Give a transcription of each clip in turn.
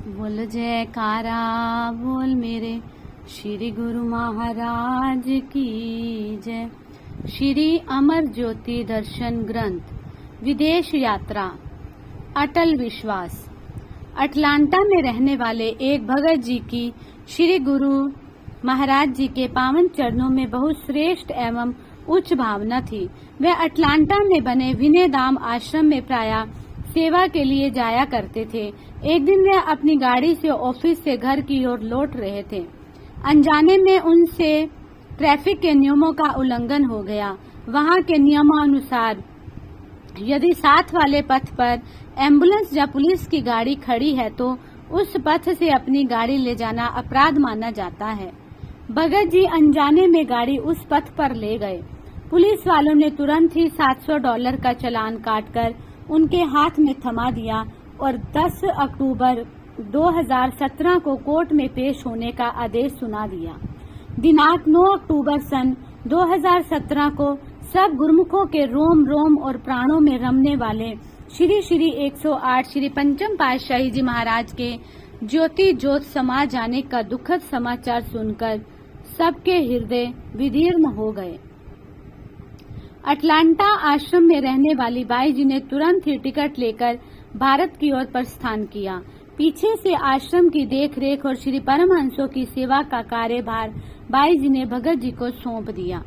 बोल जयकारा बोल मेरे श्री गुरु महाराज की जय। श्री अमर ज्योति दर्शन ग्रंथ विदेश यात्रा अटल विश्वास। अटलांटा में रहने वाले एक भगत जी की श्री गुरु महाराज जी के पावन चरणों में बहुत श्रेष्ठ एवं उच्च भावना थी। वे अटलांटा में बने विनय धाम आश्रम में प्रायः सेवा के लिए जाया करते थे। एक दिन वे अपनी गाड़ी से ऑफिस से घर की ओर लौट रहे थे। अनजाने में उनसे ट्रैफिक के नियमों का उल्लंघन हो गया। वहां के नियमानुसार यदि साथ वाले पथ पर एम्बुलेंस या पुलिस की गाड़ी खड़ी है तो उस पथ से अपनी गाड़ी ले जाना अपराध माना जाता है। भगत जी अनजाने में गाड़ी उस पथ पर ले गए। पुलिस वालों ने तुरंत ही $700 का चालान काटकर उनके हाथ में थमा दिया और 10 अक्टूबर 2017 को कोर्ट में पेश होने का आदेश सुना दिया। दिनांक 9 अक्टूबर सन 2017 को सब गुरुमुखों के रोम रोम और प्राणों में रमने वाले श्री 108 श्री पंचम पातशाही जी महाराज के ज्योति ज्योत समा जाने का दुखद समाचार सुनकर सबके हृदय विदीर्ण हो गए। अटलांटा आश्रम में रहने वाली बाई जी ने तुरंत ही टिकट लेकर भारत की ओर प्रस्थान किया। पीछे से आश्रम की देखरेख और श्री परमहंसों की सेवा का कार्यभार बाई जी ने भगत जी को सौंप दिया।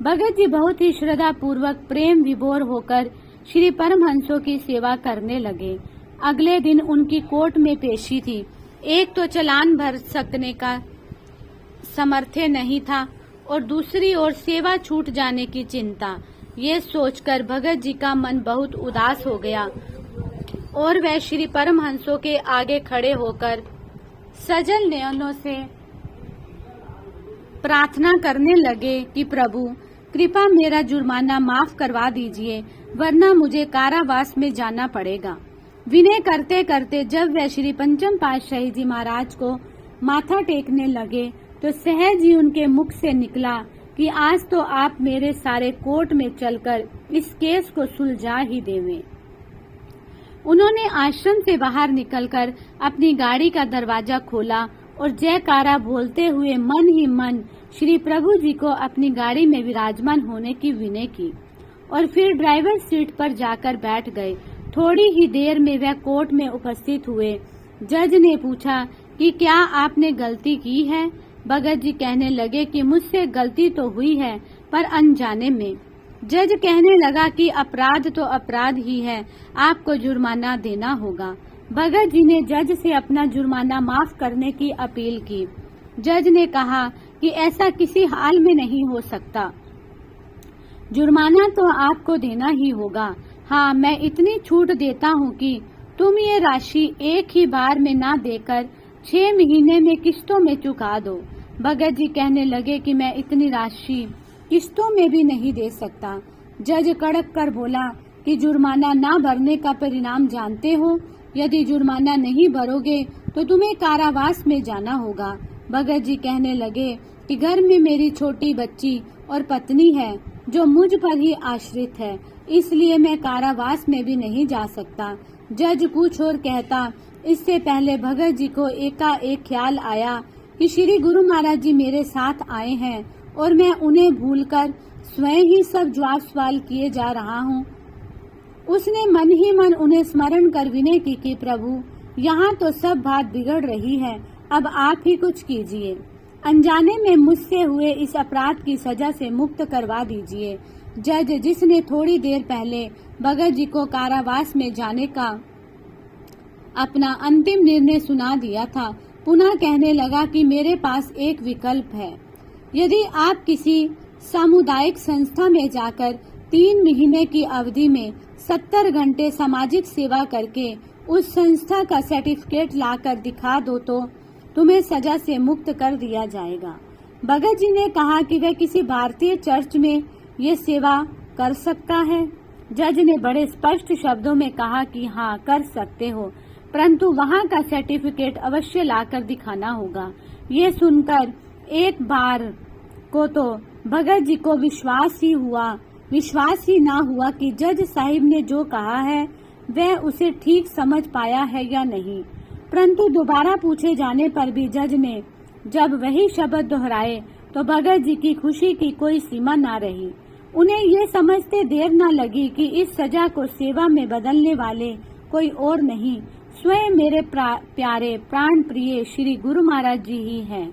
भगत जी बहुत ही श्रद्धा पूर्वक प्रेम विभोर होकर श्री परमहंसों की सेवा करने लगे। अगले दिन उनकी कोर्ट में पेशी थी। एक तो चालान भर सकने का सामर्थ्य नहीं था और दूसरी ओर सेवा छूट जाने की चिंता। ये सोचकर भगत जी का मन बहुत उदास हो गया और वह श्री परमहंसों के आगे खड़े होकर सजल नयनों से प्रार्थना करने लगे कि प्रभु कृपा मेरा जुर्माना माफ करवा दीजिए, वरना मुझे कारावास में जाना पड़ेगा। विनय करते करते जब वह श्री पंचम पातशाही जी महाराज को माथा टेकने लगे तो सहज ही उनके मुख से निकला कि आज तो आप मेरे सारे कोर्ट में चलकर इस केस को सुलझा ही देवें। उन्होंने आश्रम से बाहर निकलकर अपनी गाड़ी का दरवाजा खोला और जयकारा बोलते हुए मन ही मन श्री प्रभु जी को अपनी गाड़ी में विराजमान होने की विनय की और फिर ड्राइवर सीट पर जाकर बैठ गए। थोड़ी ही देर में वह कोर्ट में उपस्थित हुए। जज ने पूछा कि क्या आपने गलती की है? भगत जी कहने लगे कि मुझसे गलती तो हुई है पर अनजाने में। जज कहने लगा कि अपराध तो अपराध ही है, आपको जुर्माना देना होगा। भगत जी ने जज से अपना जुर्माना माफ करने की अपील की। जज ने कहा कि ऐसा किसी हाल में नहीं हो सकता, जुर्माना तो आपको देना ही होगा। हाँ, मैं इतनी छूट देता हूँ कि तुम ये राशि एक ही बार में ना देकर 6 महीने में किस्तों में चुका दो। भगत जी कहने लगे कि मैं इतनी राशि किस्तों में भी नहीं दे सकता। जज कड़क कर बोला कि जुर्माना ना भरने का परिणाम जानते हो? यदि जुर्माना नहीं भरोगे तो तुम्हें कारावास में जाना होगा। भगत जी कहने लगे कि घर में मेरी छोटी बच्ची और पत्नी है जो मुझ पर ही आश्रित है, इसलिए मैं कारावास में भी नहीं जा सकता। जज कुछ और कहता, इससे पहले भगत जी को एकाएक ख्याल आया कि श्री गुरु महाराज जी मेरे साथ आए हैं और मैं उन्हें भूलकर स्वयं ही सब जवाब सवाल किए जा रहा हूँ। उसने मन ही मन उन्हें स्मरण कर विनय की कि प्रभु यहाँ तो सब बात बिगड़ रही है, अब आप ही कुछ कीजिए। अनजाने में मुझसे हुए इस अपराध की सजा से मुक्त करवा दीजिए। जज, जिसने थोड़ी देर पहले भगत जी को कारावास में जाने का अपना अंतिम निर्णय सुना दिया था, पुनः कहने लगा कि मेरे पास एक विकल्प है। यदि आप किसी सामुदायिक संस्था में जाकर 3 महीने की अवधि में 70 घंटे सामाजिक सेवा करके उस संस्था का सर्टिफिकेट लाकर दिखा दो तो तुम्हें सजा से मुक्त कर दिया जाएगा। भगत जी ने कहा कि वह किसी भारतीय चर्च में ये सेवा कर सकता है। जज ने बड़े स्पष्ट शब्दों में कहा कि हाँ, कर सकते हो, परंतु वहाँ का सर्टिफिकेट अवश्य लाकर दिखाना होगा। ये सुनकर एक बार को तो भगत जी को विश्वास ही ना हुआ कि जज साहिब ने जो कहा है वह उसे ठीक समझ पाया है या नहीं। परंतु दोबारा पूछे जाने पर भी जज ने जब वही शब्द दोहराए तो भगत जी की खुशी की कोई सीमा न रही। उन्हें ये समझते देर न लगी कि इस सजा को सेवा में बदलने वाले कोई और नहीं, स्वयं मेरे प्यारे प्राण प्रिय श्री गुरु महाराज जी ही हैं।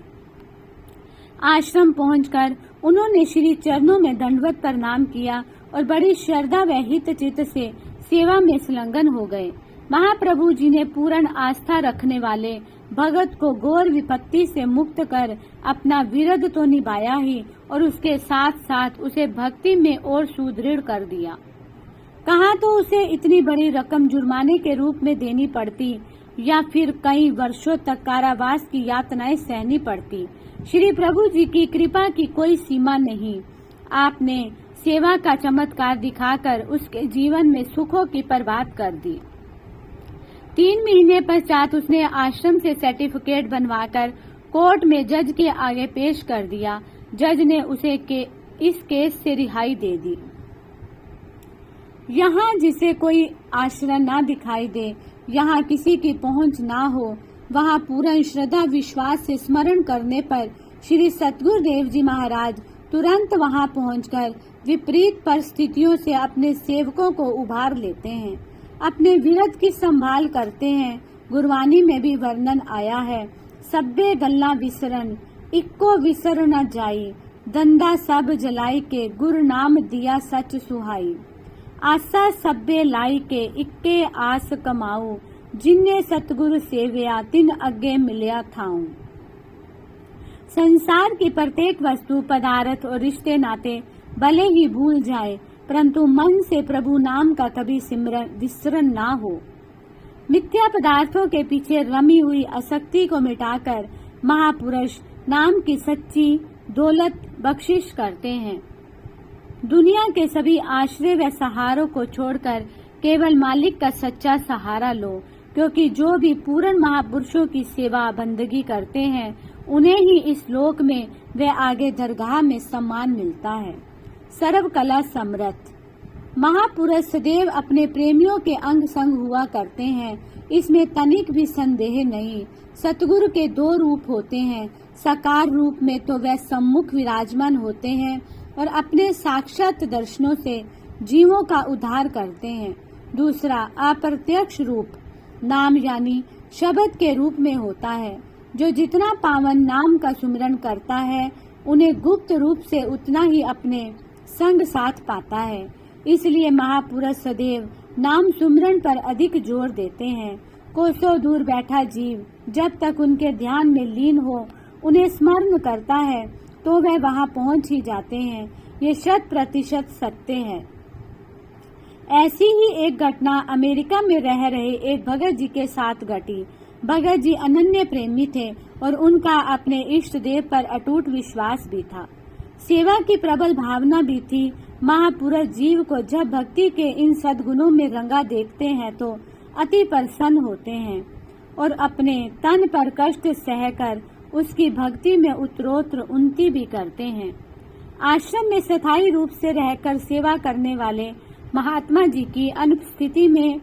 आश्रम पहुंचकर उन्होंने श्री चरणों में दंडवत प्रणाम किया और बड़ी श्रद्धा व हित चित्त से सेवा में संलग्न हो गए। महाप्रभु जी ने पूर्ण आस्था रखने वाले भगत को घोर विपत्ति से मुक्त कर अपना विरध तो निभाया ही और उसके साथ साथ उसे भक्ति में और सुदृढ़ कर दिया। कहाँ तो उसे इतनी बड़ी रकम जुर्माने के रूप में देनी पड़ती या फिर कई वर्षों तक कारावास की यातनाएं सहनी पड़ती। श्री प्रभु जी की कृपा की कोई सीमा नहीं। आपने सेवा का चमत्कार दिखाकर उसके जीवन में सुखों की प्रभात कर दी। 3 महीने पश्चात उसने आश्रम से सर्टिफिकेट बनवाकर कोर्ट में जज के आगे पेश कर दिया। जज ने उसे इस केस से रिहाई दे दी। यहाँ जिसे कोई आश्रय न दिखाई दे, यहाँ किसी की पहुँच ना हो, वहाँ पूर्ण श्रद्धा विश्वास से स्मरण करने पर श्री सतगुरुदेव जी महाराज तुरंत वहाँ पहुंचकर विपरीत परिस्थितियों से अपने सेवकों को उभार लेते हैं, अपने विरध की संभाल करते हैं। गुरबानी में भी वर्णन आया है, सब्बे गल्ला विसरन इक्को विसर न जाई, दंदा सब जलाई के गुरु नाम दिया सच सुहाई। आशा सब्बे लाई के इक्के आस कमाऊ, जिन्ने सतगुरु सेवया तिन अगे मिलया थाऊ। संसार की प्रत्येक वस्तु, पदार्थ और रिश्ते नाते भले ही भूल जाए, परंतु मन से प्रभु नाम का कभी विस्मरण ना हो। मिथ्या पदार्थों के पीछे रमी हुई आसक्ति को मिटाकर महापुरुष नाम की सच्ची दौलत बख्शिश करते हैं। दुनिया के सभी आश्रय व सहारों को छोड़कर केवल मालिक का सच्चा सहारा लो, क्योंकि जो भी पूर्ण महापुरुषों की सेवा बंदगी करते हैं उन्हें ही इस लोक में व आगे दरगाह में सम्मान मिलता है। सर्व कला समृद्ध महापुरुष सदैव अपने प्रेमियों के अंग संग हुआ करते हैं, इसमें तनिक भी संदेह नहीं। सतगुरु के 2 रूप होते हैं, साकार रूप में तो वह सम्मुख विराजमान होते हैं और अपने साक्षात दर्शनों से जीवों का उद्धार करते हैं। दूसरा अप्रत्यक्ष रूप नाम यानी शब्द के रूप में होता है। जो जितना पावन नाम का सुमिरन करता है उन्हें गुप्त रूप से उतना ही अपने संग साथ पाता है। इसलिए महापुरुष सदैव नाम सुमिरन पर अधिक जोर देते हैं। कोसों दूर बैठा जीव जब तक उनके ध्यान में लीन हो उन्हें स्मरण करता है तो वह वहां पहुंच ही जाते हैं। ये 100% सत्य है। ऐसी ही एक घटना अमेरिका में रह रहे एक भगत जी के साथ घटी। भगत जी अनन्य प्रेमी थे और उनका अपने इष्ट देव पर अटूट विश्वास भी था। सेवा की प्रबल भावना भी थी। महापुरुष जीव को जब भक्ति के इन सद्गुणों में रंगा देखते हैं तो अति प्रसन्न होते हैं और अपने तन पर कष्ट सहकर उसकी भक्ति में उत्तरोत्तर उन्नति भी करते हैं। आश्रम में स्थायी रूप से रहकर सेवा करने वाले महात्मा जी की अनुपस्थिति में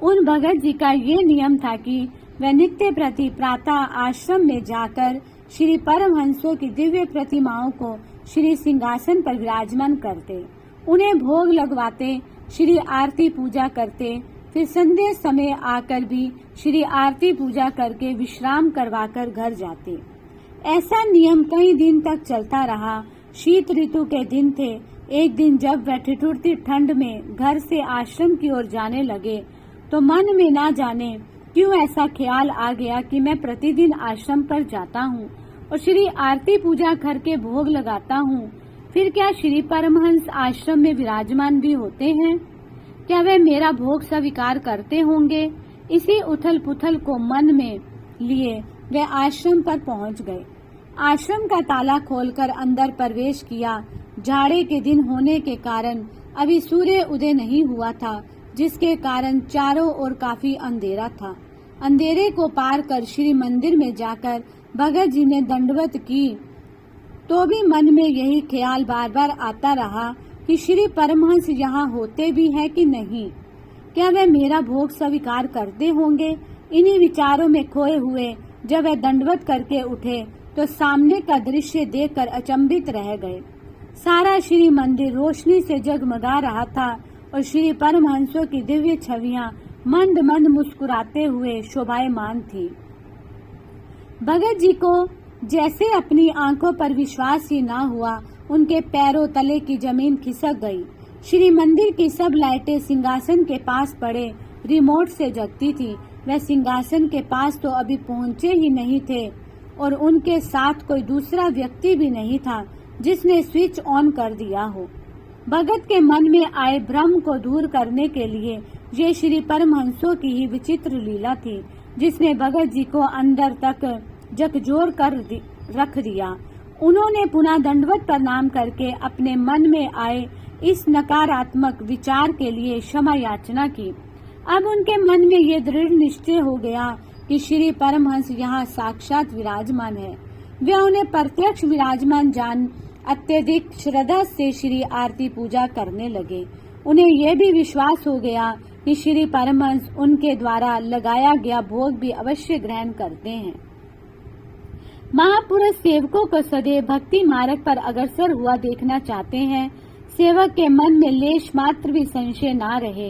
उन भगत जी का ये नियम था कि वह नित्य प्रति प्रातः आश्रम में जाकर श्री परमहंसों की दिव्य प्रतिमाओं को श्री सिंहासन पर विराजमान करते, उन्हें भोग लगवाते, श्री आरती पूजा करते, फिर संध्या समय आकर भी श्री आरती पूजा करके विश्राम करवाकर घर जाते। ऐसा नियम कई दिन तक चलता रहा। शीत ऋतु के दिन थे। एक दिन जब वह ठिठुरती ठंड में घर से आश्रम की ओर जाने लगे तो मन में ना जाने क्यों ऐसा ख्याल आ गया कि मैं प्रतिदिन आश्रम पर जाता हूँ और श्री आरती पूजा करके भोग लगाता हूँ, फिर क्या श्री परमहंस आश्रम में विराजमान भी होते हैं? क्या वे मेरा भोग स्वीकार करते होंगे? इसी उथल पुथल को मन में लिए वे आश्रम पर पहुँच गए। आश्रम का ताला खोलकर अंदर प्रवेश किया। जाड़े के दिन होने के कारण अभी सूर्य उदय नहीं हुआ था, जिसके कारण चारों ओर काफी अंधेरा था। अंधेरे को पार कर श्री मंदिर में जाकर भगत जी ने दंडवत की तो भी मन में यही ख्याल बार बार आता रहा कि श्री परमहंस यहाँ होते भी हैं कि नहीं। क्या वे मेरा भोग स्वीकार करते होंगे? इन्हीं विचारों में खोए हुए जब वे दंडवत करके उठे तो सामने का दृश्य देखकर अचंभित रह गए। सारा श्री मंदिर रोशनी से जगमगा रहा था और श्री परमहंसों की दिव्य छवियां मंद मंद मुस्कुराते हुए शोभायमान थी। भगत जी को जैसे अपनी आंखों पर विश्वास ही ना हुआ, उनके पैरों तले की जमीन खिसक गई। श्री मंदिर की सब लाइटें सिंहासन के पास पड़े रिमोट से जगती थी। वह सिंहासन के पास तो अभी पहुंचे ही नहीं थे और उनके साथ कोई दूसरा व्यक्ति भी नहीं था जिसने स्विच ऑन कर दिया हो। भगत के मन में आए भ्रम को दूर करने के लिए ये श्री परमहंसों की ही विचित्र लीला थी, जिसने भगत जी को अंदर तक झकझोर कर रख दिया। उन्होंने पुनः दंडवत प्रणाम करके अपने मन में आए इस नकारात्मक विचार के लिए क्षमा याचना की। अब उनके मन में ये दृढ़ निश्चय हो गया कि श्री परमहंस यहाँ साक्षात विराजमान है। वे उन्हें प्रत्यक्ष विराजमान जान अत्यधिक श्रद्धा से श्री आरती पूजा करने लगे। उन्हें यह भी विश्वास हो गया कि श्री परमहंस उनके द्वारा लगाया गया भोग भी अवश्य ग्रहण करते हैं। महापुरुष सेवकों को सदैव भक्ति मार्ग पर अग्रसर हुआ देखना चाहते हैं। सेवक के मन में लेश मात्र भी संशय ना रहे,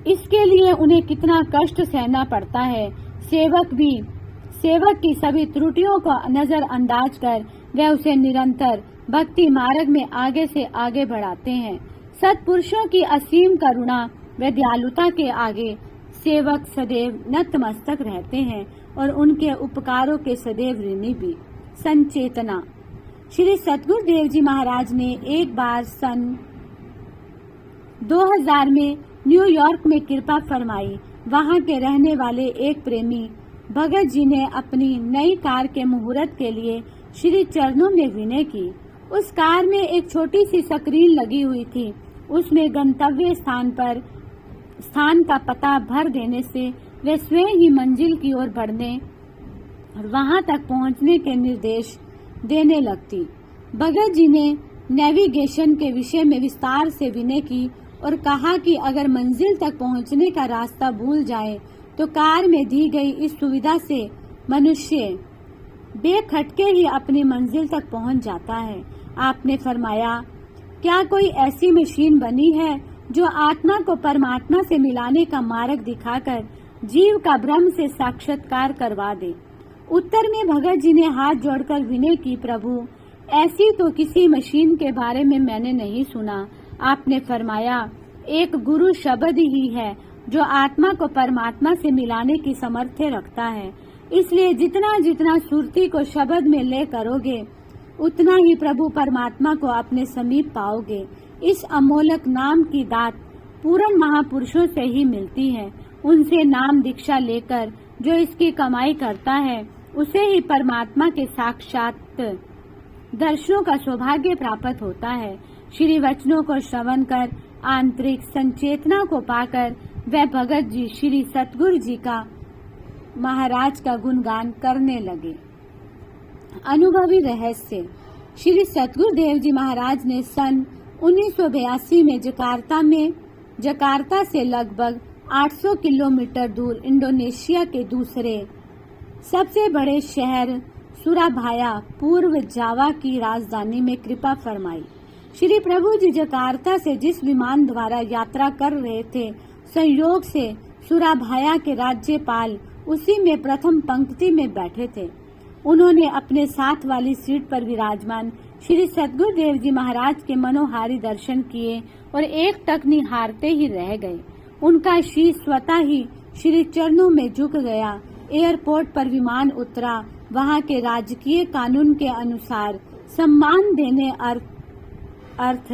इसके लिए उन्हें कितना कष्ट सहना पड़ता है। सेवक की सभी त्रुटियों को नजरअंदाज कर वे उसे निरंतर भक्ति मार्ग में आगे से आगे बढ़ाते हैं। सत्पुरुषों की असीम करुणा व दयालुता के आगे सेवक सदैव नतमस्तक रहते हैं और उनके उपकारों के सदैव ऋणी भी। संचेतना। श्री सतगुरुदेव जी महाराज ने एक बार सन 2000 में न्यूयॉर्क में कृपा फरमाई। वहां के रहने वाले एक प्रेमी भगत जी ने अपनी नई कार के मुहूर्त के लिए श्री चरणों में विनय की। उस कार में एक छोटी सी स्क्रीन लगी हुई थी। उसमें गंतव्य स्थान का पता भर देने से वे स्वयं ही मंजिल की ओर बढ़ने और वहां तक पहुंचने के निर्देश देने लगती। भगत जी ने नेविगेशन के विषय में विस्तार से विनय की और कहा कि अगर मंजिल तक पहुंचने का रास्ता भूल जाए तो कार में दी गई इस सुविधा से मनुष्य बेखटके ही अपनी मंजिल तक पहुंच जाता है। आपने फरमाया, क्या कोई ऐसी मशीन बनी है जो आत्मा को परमात्मा से मिलाने का मार्ग दिखाकर जीव का ब्रह्म से साक्षात्कार करवा दे? उत्तर में भगत जी ने हाथ जोड़कर विनय की, प्रभु ऐसी तो किसी मशीन के बारे में मैंने नहीं सुना। आपने फरमाया, एक गुरु शब्द ही है जो आत्मा को परमात्मा से मिलाने की सामर्थ्य रखता है। इसलिए जितना जितना सुरती को शब्द में ले करोगे उतना ही प्रभु परमात्मा को अपने समीप पाओगे। इस अमोलक नाम की दात पूर्ण महापुरुषों से ही मिलती है। उनसे नाम दीक्षा लेकर जो इसकी कमाई करता है उसे ही परमात्मा के साक्षात दर्शनों का सौभाग्य प्राप्त होता है। श्री वचनों को श्रवण कर आंतरिक संचेतना को पाकर वह भगत जी श्री सतगुरु जी का महाराज का गुणगान करने लगे। अनुभवी रहस्य। श्री सतगुरुदेव जी महाराज ने सन 1982 में जकार्ता से लगभग 800 किलोमीटर दूर इंडोनेशिया के दूसरे सबसे बड़े शहर सुराभाया पूर्व जावा की राजधानी में कृपा फरमाई। श्री प्रभु जी जकार्ता से जिस विमान द्वारा यात्रा कर रहे थे, संयोग से सुराभाया के राज्यपाल उसी में प्रथम पंक्ति में बैठे थे। उन्होंने अपने साथ वाली सीट पर विराजमान श्री सतगुरुदेव जी महाराज के मनोहारी दर्शन किए और एक टक निहारते ही रह गए। उनका शीश स्वतः ही श्री चरणों में झुक गया। एयरपोर्ट पर विमान उतरा। वहां के राजकीय कानून के अनुसार सम्मान देने अर्थ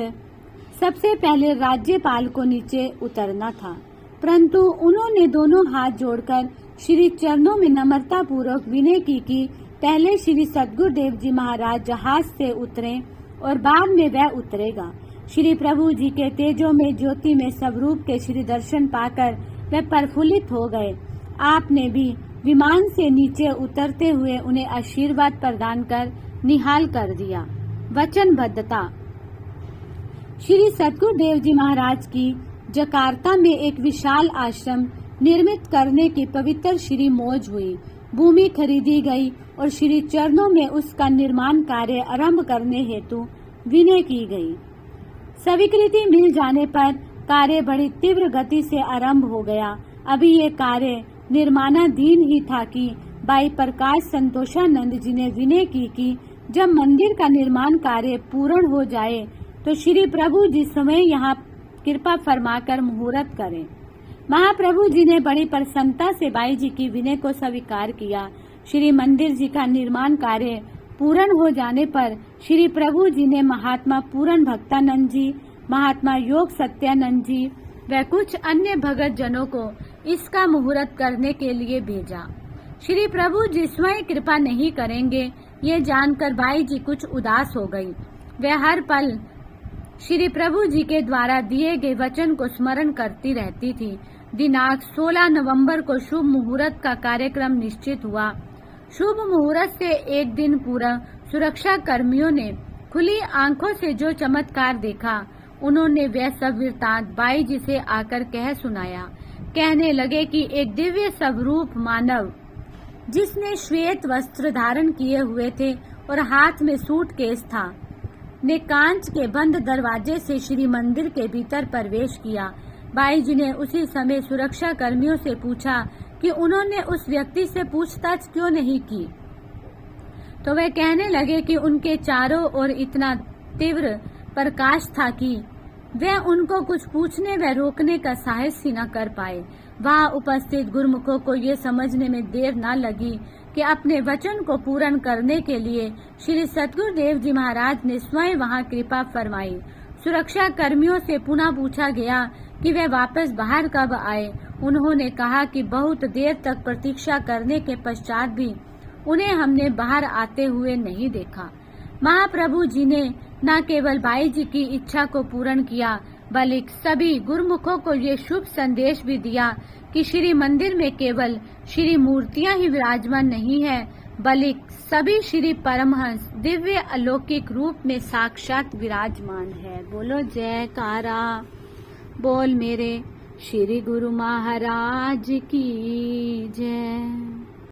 सबसे पहले राज्यपाल को नीचे उतरना था, परंतु उन्होंने दोनों हाथ जोड़कर श्री चरणों में नम्रता पूर्वक विनय की कि पहले श्री सतगुरुदेव जी महाराज जहाज से उतरे और बाद में वह उतरेगा। श्री प्रभु जी के तेजो में ज्योति में स्वरूप के श्री दर्शन पाकर वे प्रफुल्लित हो गए। आपने भी विमान से नीचे उतरते हुए उन्हें आशीर्वाद प्रदान कर निहाल कर दिया। वचनबद्धता। श्री सतगुरुदेव जी महाराज की जकार्ता में एक विशाल आश्रम निर्मित करने की पवित्र श्री मौज हुई। भूमि खरीदी गई और श्री चरणों में उसका निर्माण कार्य आरंभ करने हेतु विनय की गई। स्वीकृति मिल जाने पर कार्य बड़ी तीव्र गति से आरंभ हो गया। अभी ये कार्य निर्माणाधीन ही था कि भाई प्रकाश संतोषानंद जी ने विनय की कि जब मंदिर का निर्माण कार्य पूर्ण हो जाए तो श्री प्रभु जी समय यहाँ कृपा फरमाकर मुहूर्त करें। महाप्रभु जी ने बड़ी प्रसन्नता से बाई जी की विनय को स्वीकार किया। श्री मंदिर जी का निर्माण कार्य पूर्ण हो जाने पर श्री प्रभु जी ने महात्मा पूर्ण भक्तानंद जी, महात्मा योग सत्यानंद जी व कुछ अन्य भगत जनों को इसका मुहूर्त करने के लिए भेजा। श्री प्रभु जी स्वयं कृपा नहीं करेंगे, ये जानकर बाई जी कुछ उदास हो गई। वह हर पल श्री प्रभु जी के द्वारा दिए गए वचन को स्मरण करती रहती थी। दिनांक 16 नवंबर को शुभ मुहूर्त का कार्यक्रम निश्चित हुआ। शुभ मुहूर्त से एक दिन पूर्व सुरक्षा कर्मियों ने खुली आंखों से जो चमत्कार देखा, उन्होंने वह सब वृत्तांत बाई जी से आकर कह सुनाया। कहने लगे कि एक दिव्य स्वरूप मानव जिसने श्वेत वस्त्र धारण किए हुए थे और हाथ में सूटकेस था, ने कांच के बंद दरवाजे से श्री मंदिर के भीतर प्रवेश किया। बाई जी ने उसी समय सुरक्षा कर्मियों से पूछा कि उन्होंने उस व्यक्ति से पूछताछ क्यों नहीं की, तो वे कहने लगे कि उनके चारों ओर इतना तीव्र प्रकाश था कि वह उनको कुछ पूछने व रोकने का साहस ही न कर पाए। वहां उपस्थित गुरुमुखों को ये समझने में देर न लगी कि अपने वचन को पूर्ण करने के लिए श्री सतगुरुदेव जी महाराज ने स्वयं वहां कृपा फरमाई। सुरक्षा कर्मियों से पुनः पूछा गया कि वे वापस बाहर कब आए। उन्होंने कहा कि बहुत देर तक प्रतीक्षा करने के पश्चात भी उन्हें हमने बाहर आते हुए नहीं देखा। महाप्रभु जी ने न केवल बाई जी की इच्छा को पूर्ण किया, बल्कि सभी गुरुमुखों को ये शुभ संदेश भी दिया कि श्री मंदिर में केवल श्री मूर्तियां ही विराजमान नहीं है, बल्कि सभी श्री परमहंस दिव्य अलौकिक रूप में साक्षात विराजमान है। बोलो जयकारा, बोल मेरे श्री गुरु महाराज की जय।